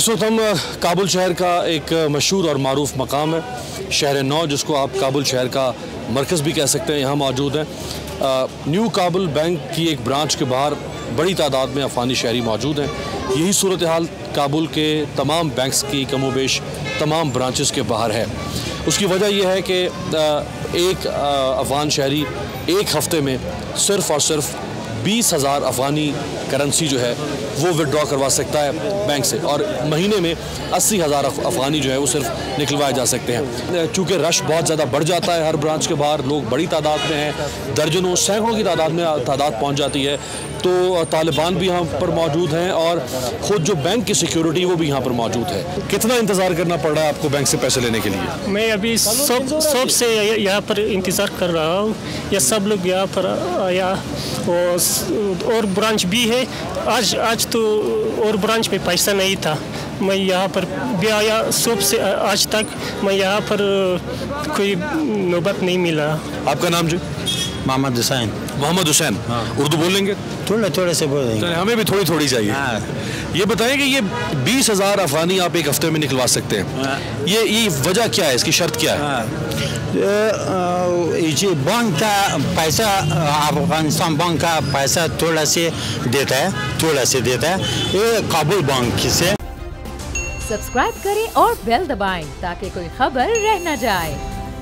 इस वक्त हम काबुल शहर का एक मशहूर और मारूफ मकाम है शहर नौ, जिसको आप काबुल शहर का मरकज़ भी कह सकते हैं। यहाँ मौजूद है न्यू काबुल बैंक की एक ब्रांच के बाहर बड़ी तादाद में अफ़गानी शहरी मौजूद हैं। यही सूरत हाल काबुल के तमाम बैंक्स की कमोबेश तमाम ब्रांचेस के बाहर है। उसकी वजह यह है कि एक अफ़गान शहरी एक हफ़्ते में सिर्फ़ और सिर्फ 20,000 अफ़गानी करेंसी जो है वो विड्रॉ करवा सकता है बैंक से, और महीने में 80,000 अफ़गानी जो है वो सिर्फ निकलवाए जा सकते हैं। चूँकि रश बहुत ज़्यादा बढ़ जाता है हर ब्रांच के बाहर, लोग बड़ी तादाद में हैं, दर्जनों सैकड़ों की तादाद पहुँच जाती है, तो तालिबान भी यहाँ पर मौजूद हैं और ख़ुद जो बैंक की सिक्योरिटी वो भी यहाँ पर मौजूद है। कितना इंतज़ार करना पड़ रहा है आपको बैंक से पैसे लेने के लिए? मैं अभी सब से यहाँ पर इंतज़ार कर रहा हूँ। ये सब लोग यहाँ पर आया और ब्रांच भी है। आज तो और ब्रांच पे पैसा नहीं था। मैं यहाँ पर भी आया सुबह से आज तक, मैं यहाँ पर कोई नौबत नहीं मिला। आपका नाम जी? मोहम्मद हुसैन। मोहम्मद हुसैन। हाँ। उर्दू बोल लेंगे? थोड़े से बोल देंगे। हमें भी थोड़ी चाहिए। हाँ। ये बताएं कि ये 20,000 अफ़गानी आप एक हफ्ते में निकलवा सकते हैं। हाँ। ये वजह क्या है, इसकी शर्त क्या है? हाँ। बैंक का पैसा, अफगानिस्तान बैंक का पैसा थोड़ा से देता है ये काबुल बैंक से। सब्सक्राइब करें और बेल दबाएं ताकि कोई खबर रह न जाए।